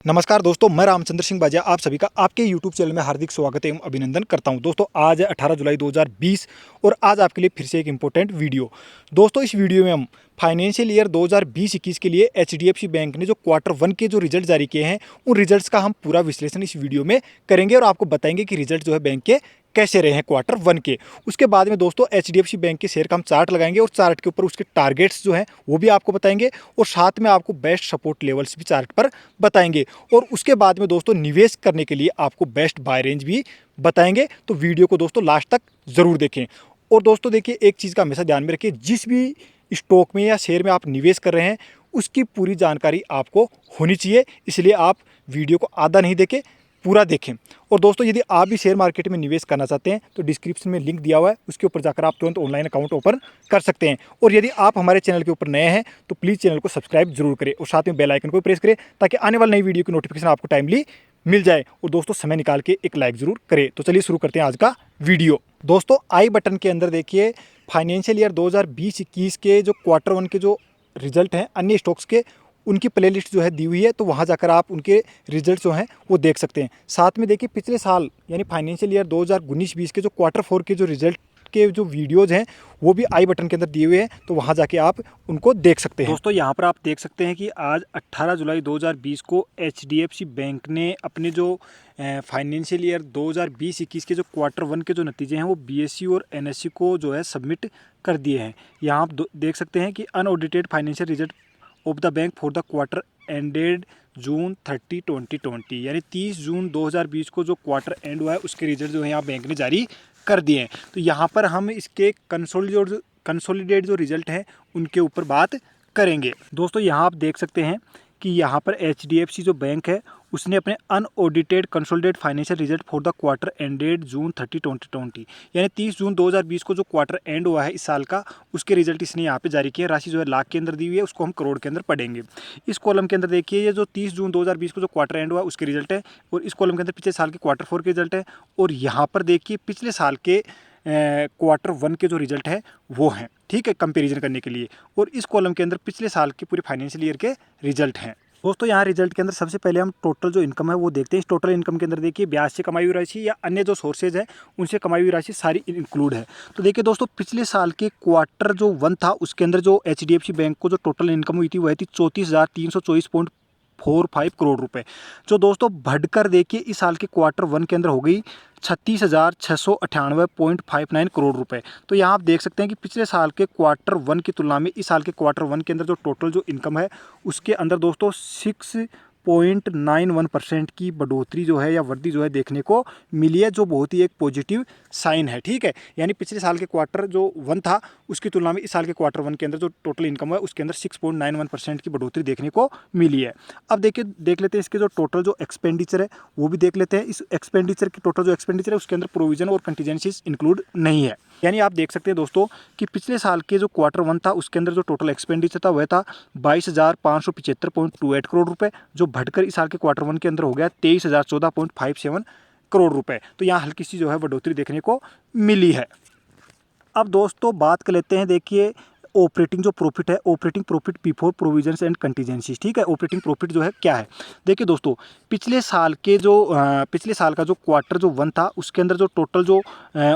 नमस्कार दोस्तों, मैं रामचंद्र सिंह बाजिया आप सभी का आपके YouTube चैनल में हार्दिक स्वागत एवं अभिनंदन करता हूं। दोस्तों आज है 18 जुलाई 2020 और आज आपके लिए फिर से एक इम्पोर्टेंट वीडियो। दोस्तों इस वीडियो में हम फाइनेंशियल ईयर 2020-21 के लिए HDFC बैंक ने जो Q1 के जो रिजल्ट जारी किए हैं उन रिजल्ट्स का हम पूरा विश्लेषण इस वीडियो में करेंगे और आपको बताएंगे कि रिजल्ट जो है बैंक के कैसे रहे हैं Q1 के। उसके बाद में दोस्तों HDFC बैंक के शेयर का हम चार्ट लगाएंगे और चार्ट के ऊपर उसके टारगेट्स जो हैं वो भी आपको बताएंगे और साथ में आपको बेस्ट सपोर्ट लेवल्स भी चार्ट पर बताएंगे और उसके बाद में दोस्तों निवेश करने के लिए आपको बेस्ट बाय रेंज भी बताएंगे। तो वीडियो को दोस्तों लास्ट तक ज़रूर देखें। और दोस्तों देखिए, एक चीज़ का हमेशा ध्यान में रखिए, जिस भी स्टॉक में या शेयर में आप निवेश कर रहे हैं उसकी पूरी जानकारी आपको होनी चाहिए, इसलिए आप वीडियो को आधा नहीं देखें, पूरा देखें। और दोस्तों यदि आप भी शेयर मार्केट में निवेश करना चाहते हैं तो डिस्क्रिप्शन में लिंक दिया हुआ है, उसके ऊपर जाकर आप तुरंत ऑनलाइन अकाउंट ओपन कर सकते हैं। और यदि आप हमारे चैनल के ऊपर नए हैं तो प्लीज़ चैनल को सब्सक्राइब जरूर करें और साथ में बेल आइकन को प्रेस करें ताकि आने वाली नई वीडियो की नोटिफिकेशन आपको टाइमली मिल जाए। और दोस्तों समय निकाल के एक लाइक जरूर करें। तो चलिए शुरू करते हैं आज का वीडियो। दोस्तों आई बटन के अंदर देखिए फाइनेंशियल ईयर 2020-21 के जो Q1 के जो रिजल्ट हैं अन्य स्टॉक्स के, उनकी प्लेलिस्ट जो है दी हुई है, तो वहाँ जाकर आप उनके रिजल्ट जो हैं वो देख सकते हैं। साथ में देखिए पिछले साल यानी फाइनेंशियल ईयर 2019-20 के जो Q4 के जो रिजल्ट के जो वीडियोज़ हैं वो भी आई बटन के अंदर दिए हुए हैं, तो वहाँ जाके आप उनको देख सकते हैं। दोस्तों यहाँ पर आप देख सकते हैं कि आज 18 जुलाई 2020 को HDFC बैंक ने अपने जो फाइनेंशियल ईयर 2020-21 के जो Q1 के जो नतीजे हैं वो BSE और NSE को जो है सबमिट कर दिए हैं। यहाँ आप देख सकते हैं कि unaudited financial result of the bank for the quarter ended June 30, 2020 यानी 30 जून 2020 को जो क्वार्टर एंड हुआ है उसके रिजल्ट जो है यहाँ बैंक ने जारी कर दिए हैं। तो यहाँ पर हम इसके कंसोलिडेट जो रिजल्ट हैं उनके ऊपर बात करेंगे। दोस्तों यहाँ आप देख सकते हैं कि यहाँ पर HDFC जो बैंक है उसने अपने unaudited consolidate financial result for the quarter ended June 30, 2020 यानी 30 जून 2020 को जो क्वार्टर एंड हुआ है इस साल का उसके रिजल्ट इसने यहाँ पे जारी किया। राशि जो है लाख के अंदर दी हुई है, उसको हम करोड़ के अंदर पढ़ेंगे। इस कॉलम के अंदर देखिए ये जो 30 जून 2020 को जो क्वार्टर एंड हुआ है उसके रिजल्ट है और इस कॉलम के अंदर पिछले साल के Q4 के रिजल्ट है और यहाँ पर देखिए पिछले साल के Q1 के जो रिजल्ट है वो हैं, ठीक है, कंपेरिजन करने के लिए। और इस कॉलम के अंदर पिछले साल के पूरे फाइनेंशियल ईयर के रिजल्ट हैं। दोस्तों यहाँ रिजल्ट के अंदर सबसे पहले हम टोटल जो इनकम है वो देखते हैं। इस टोटल इनकम के अंदर देखिए ब्याज से कमाई हुई राशि या अन्य जो सोर्सेज है उनसे कमाई हुई राशि सारी इंक्लूड है। तो देखिए दोस्तों पिछले साल के Q1 था उसके अंदर जो HDFC बैंक को जो टोटल इनकम हुई थी वह थी 34,324.45 करोड़ रुपए, जो दोस्तों बढ़कर देखिए इस साल के Q1 के अंदर हो गई 36,698.59 करोड़ रुपए। तो यहाँ आप देख सकते हैं कि पिछले साल के Q1 की तुलना में इस साल के Q1 के अंदर जो टोटल जो इनकम है उसके अंदर दोस्तों 6.91% की बढ़ोतरी जो है या वृद्धि जो है देखने को मिली है, जो बहुत ही एक पॉजिटिव साइन है, ठीक है। यानी पिछले साल के Q1 था उसकी तुलना में इस साल के Q1 के अंदर जो टोटल इनकम है उसके अंदर 6.91% की बढ़ोतरी देखने को मिली है। अब देख लेते हैं इसके जो टोटल जो एक्सपेंडिचर है वो भी देख लेते हैं। इस एक्सपेंडिचर की टोटल जो एक्सपेंडिचर है उसके अंदर प्रोविजन और कंटीजेंसीज इंक्लूड नहीं है। यानी आप देख सकते हैं दोस्तों कि पिछले साल के जो Q1 था उसके अंदर जो टोटल एक्सपेंडिचर था वह था 22,575.28 करोड़ रुपए, जो बढ़कर इस साल के Q1 के अंदर हो गया 23,014.57 करोड़ रुपए। तो यहाँ हल्की सी जो है बढ़ोतरी देखने को मिली है। अब दोस्तों बात कर लेते हैं, देखिए ऑपरेटिंग जो प्रॉफिट है, operating profit before provisions and contingencies, ठीक है। ऑपरेटिंग प्रॉफिट जो है क्या है, देखिए दोस्तों पिछले साल का जो Q1 था उसके अंदर जो टोटल जो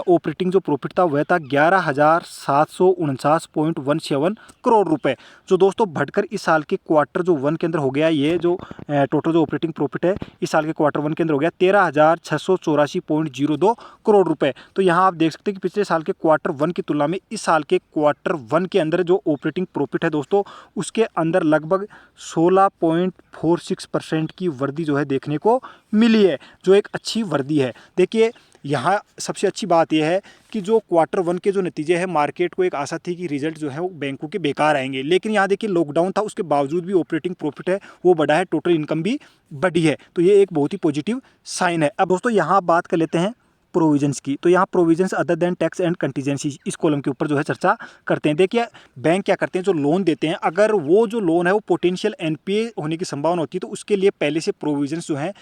ऑपरेटिंग जो प्रॉफिट था वह था 11,749.17 करोड़ रुपए, जो दोस्तों बढ़कर इस साल के Q1 के अंदर हो गया, ये जो टोटल जो ऑपरेटिंग प्रॉफिट है इस साल के Q1 के अंदर हो गया 13,684.02 करोड़ रुपए। तो यहाँ आप देख सकते हैं कि पिछले साल के Q1 की तुलना में इस साल के Q1 के अंदर जो ऑपरेटिंग प्रॉफिट है दोस्तों उसके अंदर लगभग 16.46% की वृद्धि जो है देखने को मिली है, जो एक अच्छी वृद्धि है। देखिए यहाँ सबसे अच्छी बात यह है कि जो Q1 के जो नतीजे हैं, मार्केट को एक आशा थी कि रिजल्ट जो है वो बैंकों के बेकार आएंगे, लेकिन यहाँ देखिए लॉकडाउन था उसके बावजूद भी ऑपरेटिंग प्रॉफिट है वो बढ़ा है, टोटल इनकम भी बढ़ी है, तो ये एक बहुत ही पॉजिटिव साइन है। अब दोस्तों यहाँ बात कर लेते हैं प्रोविजंस की। तो यहाँ provisions other than tax and contingency, इस कॉलम के ऊपर जो है चर्चा करते हैं। देखिए बैंक क्या करते हैं, जो लोन देते हैं, अगर वो जो लोन है वो पोटेंशियल एनपीए होने की संभावना होती है तो उसके लिए पहले से प्रोविजंस जो है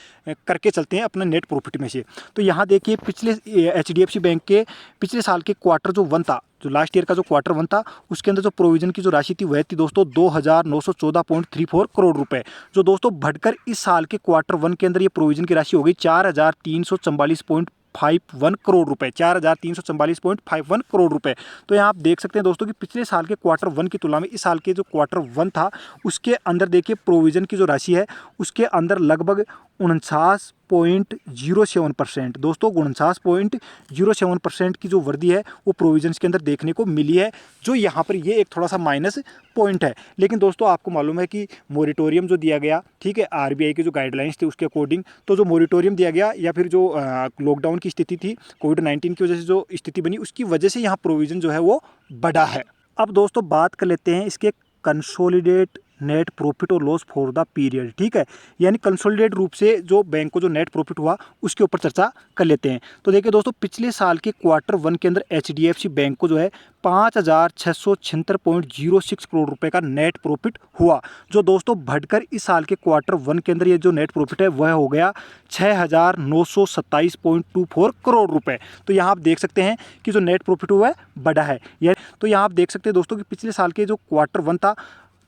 करके चलते हैं अपना नेट प्रॉफिट में से। तो यहाँ देखिए पिछले एचडीएफसी बैंक के पिछले साल के क्वार्टर जो 1 था, जो लास्ट ईयर का जो क्वार्टर 1 था, उसके अंदर जो प्रोविजन की जो राशि थी वह थी दोस्तों 2914.34 करोड़ रुपए, जो दोस्तों बढ़कर इस साल के क्वार्टर 1 के अंदर ये प्रोविजन की राशि हो गई 4344.51 करोड़ रुपए, 4344.51 करोड़ रुपए। तो यहाँ आप देख सकते हैं दोस्तों कि पिछले साल के क्वार्टर 1 की तुलना में इस साल के जो क्वार्टर 1 था उसके अंदर देखिए प्रोविजन की जो राशि है उसके अंदर लगभग 49.07% दोस्तों 49.07% की जो वृद्धि है वो प्रोविजंस के अंदर देखने को मिली है, जो यहाँ पर ये एक थोड़ा सा माइनस पॉइंट है। लेकिन दोस्तों आपको मालूम है कि मोरिटोरियम जो दिया गया, ठीक है, आरबीआई की जो गाइडलाइंस थी उसके अकॉर्डिंग, तो जो मोरिटोरियम दिया गया या फिर जो लॉकडाउन की स्थिति थी, कोविड-19 की वजह से जो स्थिति बनी उसकी वजह से यहाँ प्रोविजन जो है वो बढ़ा है। अब दोस्तों बात कर लेते हैं इसके कंसोलिडेट नेट प्रॉफिट और लॉस फॉर द पीरियड, ठीक है, यानी कंसोलिडेट रूप से जो बैंक को जो नेट प्रॉफिट हुआ उसके ऊपर चर्चा कर लेते हैं। तो देखिए दोस्तों पिछले साल के क्वार्टर 1 के अंदर एचडीएफसी बैंक को जो है 5676.06 करोड़ रुपए का नेट प्रॉफिट हुआ, जो दोस्तों बढ़कर इस साल के क्वार्टर 1 के अंदर ये जो नेट प्रॉफिट है वह हो गया 6927.24 करोड़ रुपए। तो यहाँ आप देख सकते हैं कि जो नेट प्रॉफिट हुआ है बढ़ा है। तो यहाँ आप देख सकते हैं दोस्तों कि पिछले साल के जो क्वार्टर 1 था,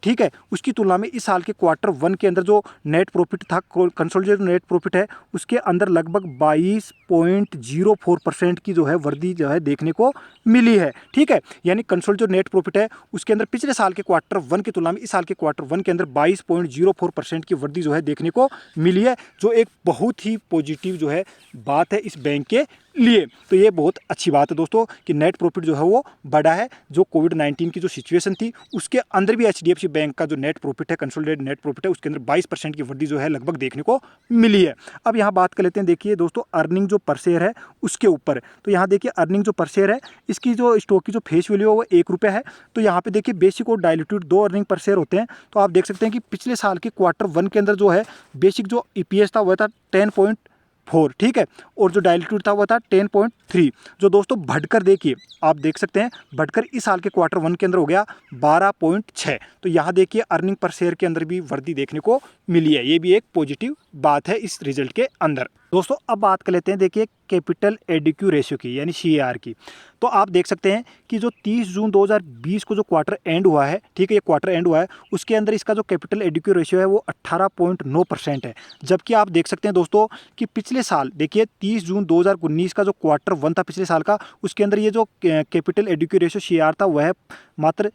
ठीक है, उसकी तुलना में इस साल के क्वार्टर 1 के अंदर जो नेट प्रॉफिट था, कंसोलिडेटेड नेट प्रॉफिट है, उसके अंदर लगभग 22.04% की जो है वृद्धि जो है देखने को मिली है, ठीक है, यानी कंसोलिडेटेड नेट प्रॉफिट है उसके अंदर पिछले साल के क्वार्टर 1 की तुलना में इस साल के क्वार्टर 1 के अंदर 22.04% की वृद्धि जो है देखने को मिली है, जो एक बहुत ही पॉजिटिव जो है बात है इस बैंक के लिए। तो ये बहुत अच्छी बात है दोस्तों कि नेट प्रॉफिट जो है वो बढ़ा है, जो कोविड-19 की जो सिचुएशन थी उसके अंदर भी एचडीएफसी बैंक का जो नेट प्रॉफिट है, कंसोलिडेटेड नेट प्रॉफिट है, उसके अंदर 22% की वृद्धि जो है लगभग देखने को मिली है। अब यहाँ बात कर लेते हैं, देखिए दोस्तों अर्निंग जो पर शेयर है उसके ऊपर। तो यहाँ देखिए अर्निंग जो पर शेयर है इसकी जो स्टॉक की जो फेस वैल्यू है वो 1 रुपये है। तो यहाँ पे देखिए बेसिक और डाइल्यूटेड 2 अर्निंग पर शेयर होते हैं। तो आप देख सकते हैं कि पिछले साल के क्वार्टर 1 के अंदर जो है बेसिक जो ईपीएस था वह था 10.4, ठीक है, और जो डाइल्यूटेड था वह था 10.3, जो दोस्तों बढ़कर देखिए आप देख सकते हैं बढ़कर इस साल के क्वार्टर 1 के अंदर हो गया 12.6। तो यहाँ देखिए अर्निंग पर शेयर के अंदर भी वृद्धि देखने को मिली है, ये भी एक पॉजिटिव बात है इस रिजल्ट के अंदर। दोस्तों अब बात कर लेते हैं देखिए कैपिटल एडिक्यू रेशियो की, यानी सीएआर की। तो आप देख सकते हैं कि जो 30 जून 2020 को जो क्वार्टर एंड हुआ है, ठीक है, ये क्वार्टर एंड हुआ है, उसके अंदर इसका जो कैपिटल एडिक्यू रेशियो है वो 18.9% है। जबकि आप देख सकते हैं दोस्तों कि पिछले साल देखिए 30 जून 2019 का जो क्वार्टर 1 था पिछले साल का, उसके अंदर ये जो कैपिटल एडिक्यू रेशियो सीआर था वह मात्र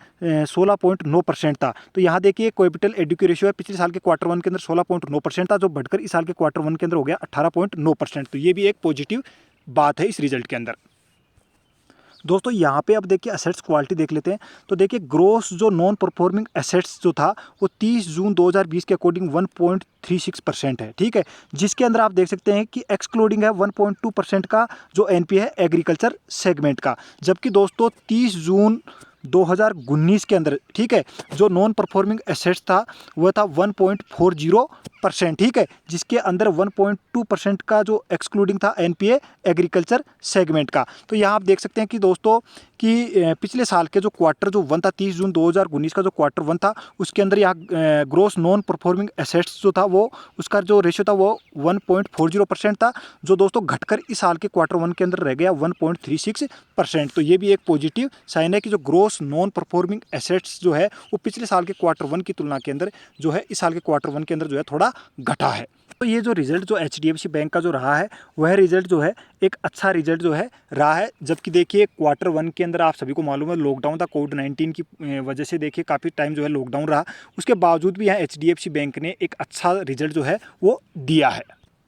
16.9% था। तो यहाँ देखिए कैपिटल एडिक्यू रेशियो है पिछले साल के क्वार्टर 1 के अंदर 16.9% था, जो बढ़कर इस साल के क्वार्टर 1 के अंदर हो गया 18.9%। तो ये भी एक पॉजिटिव बात है इस रिजल्ट के अंदर। दोस्तों यहाँ पे अब देखिए एसेट्स क्वालिटी देख लेते हैं। तो देखिए ग्रोस जो नॉन परफॉर्मिंग एसेट्स जो था वो 30 जून 2020 के अकॉर्डिंग 1.36% है, ठीक है, जिसके अंदर आप देख सकते हैं कि एक्सक्लूडिंग है 1.2% का जो एनपी है एग्रीकल्चर सेगमेंट का। जबकि दोस्तों 30 जून 2019 के अंदर, ठीक है, जो नॉन परफॉर्मिंग एसेट्स था वह था 1.40%, ठीक है, जिसके अंदर 1.2% का जो एक्सक्लूडिंग था एनपीए एग्रीकल्चर सेगमेंट का। तो यहाँ आप देख सकते हैं कि दोस्तों कि पिछले साल के जो क्वार्टर जो 1 था 30 जून 2019 का जो क्वार्टर 1 था उसके अंदर यहाँ ग्रोस नॉन परफॉर्मिंग एसेट्स जो था वो उसका जो रेशियो था वो 1.40% था, जो दोस्तों घटकर इस साल के क्वार्टर 1 के अंदर रह गया 1.36%। तो ये भी एक पॉजिटिव साइन है कि जो ग्रोस नॉन परफॉर्मिंग एसेट्स जो है वो पिछले साल के क्वार्टर 1 की तुलना के अंदर जो है इस साल के क्वार्टर 1 के अंदर जो है थोड़ा घटा है। तो ये जो रिजल्ट जो एचडीएफसी बैंक का जो रहा है वह रिजल्ट जो है एक अच्छा रिजल्ट जो है रहा है। जबकि देखिए क्वार्टर 1 के अंदर आप सभी को मालूम है लॉकडाउन था, कोविड-19 की वजह से देखिए काफ़ी टाइम जो है लॉकडाउन रहा, उसके बावजूद भी यहाँ एचडीएफसी बैंक ने एक अच्छा रिजल्ट जो है वो दिया है।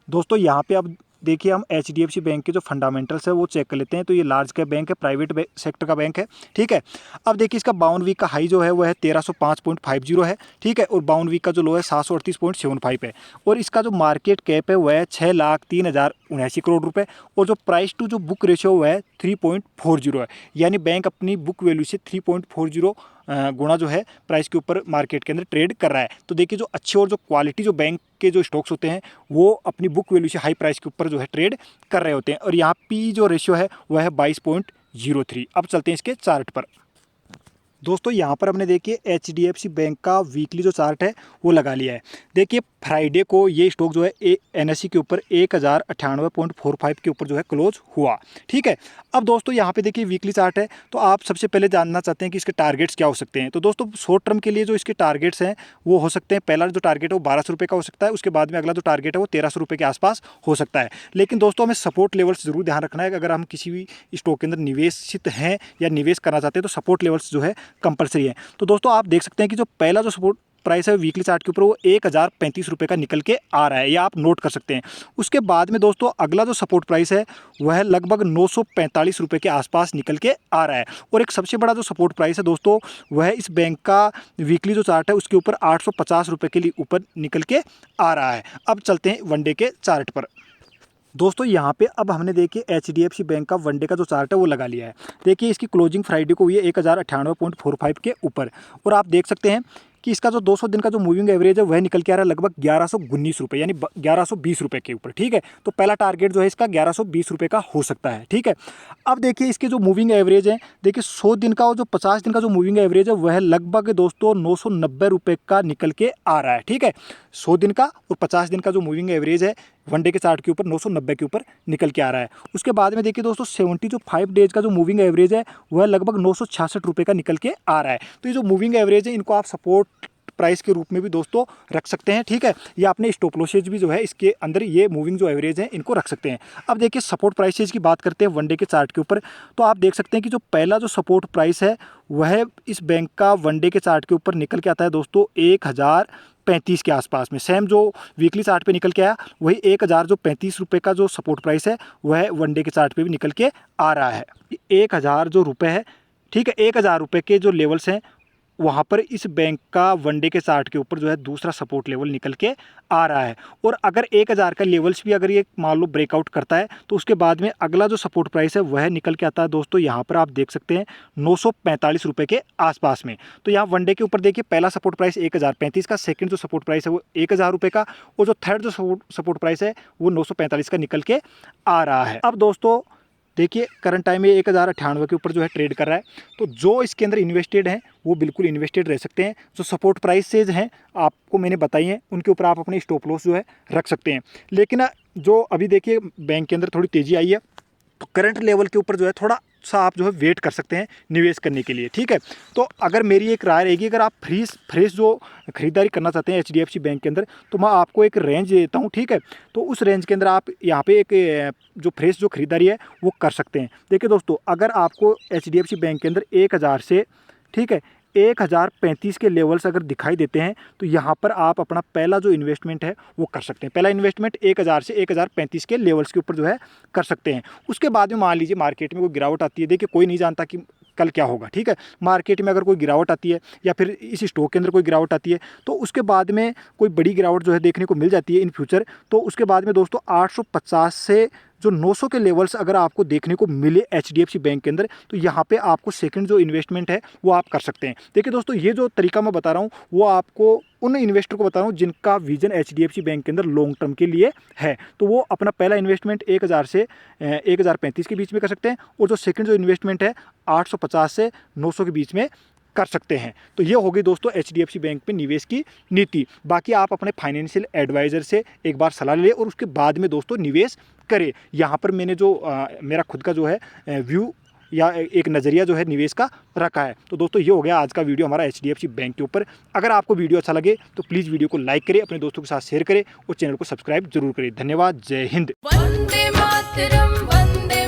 दोस्तों यहाँ पे अब देखिए हम एचडीएफसी बैंक के जो फंडामेंटल्स है वो चेक कर लेते हैं। तो ये लार्ज कैप बैंक है, प्राइवेट सेक्टर का बैंक है, ठीक है। अब देखिए इसका 52 वीक का हाई जो है वो है 1305.50 है, ठीक है, और 52 वीक का जो लो है 738.75 है, और इसका जो मार्केट कैप है वह है 6,03,079 करोड़ रुपए, और जो प्राइस टू जो बुक रेशियो वो है 3.40 है, यानी बैंक अपनी बुक वैल्यू से 3.40 गुणा जो है प्राइस के ऊपर मार्केट के अंदर ट्रेड कर रहा है। तो देखिए जो अच्छे और जो क्वालिटी जो बैंक के जो स्टॉक्स होते हैं वो अपनी बुक वैल्यू से हाई प्राइस के ऊपर जो है ट्रेड कर रहे होते हैं। और यहाँ पी जो रेशियो है वह है 22.03। अब चलते हैं इसके चार्ट पर। दोस्तों यहाँ पर हमने देखिए HDFC बैंक का वीकली जो चार्ट है वो लगा लिया है। देखिए फ्राइडे को ये स्टॉक जो है NSE के ऊपर 1098.45 के ऊपर जो है क्लोज हुआ। ठीक है, अब दोस्तों यहाँ पे देखिए वीकली चार्ट है, तो आप सबसे पहले जानना चाहते हैं कि इसके टारगेट्स क्या हो सकते हैं। तो दोस्तों शॉर्ट टर्म के लिए जो इसके टारगेट्स हैं वो हो सकते हैं, पहला जो टारगेट है वो 1200 रुपये का हो सकता है, उसके बाद में अगला जो टारगेट है वो 1300 रुपये के आसपास हो सकता है। लेकिन दोस्तों हमें सपोर्ट लेवल्स जरूर ध्यान रखना है। अगर हम किसी भी स्टॉक के अंदर निवेशित हैं या निवेश करना चाहते हैं तो सपोर्ट लेवल्स जो है कंपलसरी है। तो दोस्तों आप देख सकते हैं कि जो पहला जो सपोर्ट प्राइस है वीकली चार्ट के ऊपर वो 1035 रुपये का निकल के आ रहा है, या आप नोट कर सकते हैं। उसके बाद में दोस्तों अगला जो सपोर्ट प्राइस है वह लगभग 945 रुपये के आसपास निकल के आ रहा है। और एक सबसे बड़ा जो सपोर्ट प्राइस है दोस्तों वह इस बैंक का वीकली जो चार्ट है उसके ऊपर 850 रुपये के लिए ऊपर निकल के आ रहा है। अब चलते हैं वनडे के चार्ट पर। दोस्तों यहाँ पे अब हमने देखिए HDFC बैंक का वनडे का जो चार्ट है वो लगा लिया है। देखिए इसकी क्लोजिंग फ्राइडे को हुई है 1098.45 के ऊपर, और आप देख सकते हैं कि इसका जो 200 दिन का जो मूविंग एवरेज है वह निकल के आ रहा है लगभग 1119 रुपये, यानी 1120 रुपये के ऊपर। ठीक है, तो पहला टारगेट जो है इसका 1120 रुपये का हो सकता है। ठीक है, अब देखिए इसके जो मूविंग एवरेज है, देखिए 100 दिन का और जो 50 दिन का जो मूविंग एवरेज है वह लगभग दोस्तों 990 रुपये का निकल के आ रहा है। ठीक है, 100 दिन का और 50 दिन का जो मूविंग एवरेज है वनडे के चार्ट के ऊपर 990 के ऊपर निकल के आ रहा है। उसके बाद में देखिए दोस्तों 75 डेज का जो मूविंग एवरेज है वह लगभग 966 रुपये का निकल के आ रहा है। तो ये जो मूविंग एवरेज है इनको आप सपोर्ट प्राइस के रूप में भी दोस्तों रख सकते हैं। ठीक है, या अपने स्टॉप लॉसेज भी जो है इसके अंदर ये मूविंग जो एवरेज है इनको रख सकते हैं। अब देखिए सपोर्ट प्राइसेज की बात करते हैं वनडे के चार्ट के ऊपर, तो आप देख सकते हैं कि जो पहला जो सपोर्ट प्राइस है वह इस बैंक का वनडे के चार्ट के ऊपर निकल के आता है दोस्तों 1035 के आसपास में। सेम जो वीकली चार्ट पे निकल के आया वही 1035 रुपये का जो सपोर्ट प्राइस है वह वनडे के चार्ट पे भी निकल के आ रहा है। 1000 जो रुपये है, ठीक है, 1000 रुपये के जो लेवल्स हैं वहाँ पर इस बैंक का वनडे के चार्ट के ऊपर जो है दूसरा सपोर्ट लेवल निकल के आ रहा है। और अगर 1000 का लेवल्स भी अगर ये मान लो ब्रेकआउट करता है तो उसके बाद में अगला जो सपोर्ट प्राइस है वह निकल के आता है दोस्तों, यहाँ पर आप देख सकते हैं 945 रुपये के आसपास में। तो यहाँ वनडे के ऊपर देखिए पहला सपोर्ट प्राइस 1035 का, सेकंड जो सपोर्ट प्राइस है वो 1000 रुपये का, और जो थर्ड जो सपोर्ट प्राइस है वो 945 का निकल के आ रहा है। अब दोस्तों देखिए करंट टाइम में 1098 के ऊपर जो है ट्रेड कर रहा है। तो जो इसके अंदर इन्वेस्टेड हैं वो बिल्कुल इन्वेस्टेड रह सकते हैं। जो सपोर्ट प्राइसेज हैं आपको मैंने बताई हैं उनके ऊपर आप अपने स्टॉप लॉस जो है रख सकते हैं। लेकिन जो अभी देखिए बैंक के अंदर थोड़ी तेज़ी आई है तो करंट लेवल के ऊपर जो है थोड़ा सा आप जो है वेट कर सकते हैं निवेश करने के लिए। ठीक है, तो अगर मेरी एक राय रहेगी, अगर आप फ्रेश जो खरीदारी करना चाहते हैं HDFC बैंक के अंदर तो मैं आपको एक रेंज देता हूं। ठीक है, तो उस रेंज के अंदर आप यहाँ पे एक जो फ्रेश जो खरीदारी है वो कर सकते हैं। देखिए दोस्तों अगर आपको HDFC बैंक के अंदर 1000 से, ठीक है, 1035 के लेवल्स अगर दिखाई देते हैं तो यहाँ पर आप अपना पहला जो इन्वेस्टमेंट है वो कर सकते हैं। पहला इन्वेस्टमेंट 1000 से 1035 के लेवल्स के ऊपर जो है कर सकते हैं। उसके बाद में मान लीजिए मार्केट में कोई गिरावट आती है, देखिए कोई नहीं जानता कि कल क्या होगा। ठीक है, मार्केट में अगर कोई गिरावट आती है या फिर इस स्टॉक के अंदर कोई गिरावट आती है तो उसके बाद में कोई बड़ी गिरावट जो है देखने को मिल जाती है इन फ्यूचर, तो उसके बाद में दोस्तों 850 से जो 900 के लेवल्स अगर आपको देखने को मिले HDFC बैंक के अंदर तो यहाँ पे आपको सेकंड जो इन्वेस्टमेंट है वो आप कर सकते हैं। देखिए दोस्तों ये जो तरीका मैं बता रहा हूँ वो आपको उन इन्वेस्टर को बता रहा हूँ जिनका विजन HDFC बैंक के अंदर लॉन्ग टर्म के लिए है। तो वो अपना पहला इन्वेस्टमेंट 1000 से 1035 के बीच में कर सकते हैं, और जो सेकंड जो इन्वेस्टमेंट है 850 से 900 के बीच में कर सकते हैं। तो ये होगी दोस्तों HDFC बैंक पे निवेश की नीति। बाकी आप अपने फाइनेंशियल एडवाइज़र से एक बार सलाह लें और उसके बाद में दोस्तों निवेश करें। यहाँ पर मैंने जो मेरा खुद का जो है व्यू या एक नज़रिया जो है निवेश का रखा है। तो दोस्तों ये हो गया आज का वीडियो हमारा HDFC बैंक के ऊपर। अगर आपको वीडियो अच्छा लगे तो प्लीज़ वीडियो को लाइक करें, अपने दोस्तों के साथ शेयर करें और चैनल को सब्सक्राइब जरूर करें। धन्यवाद, जय हिंद। वंदे मातरम, वंदे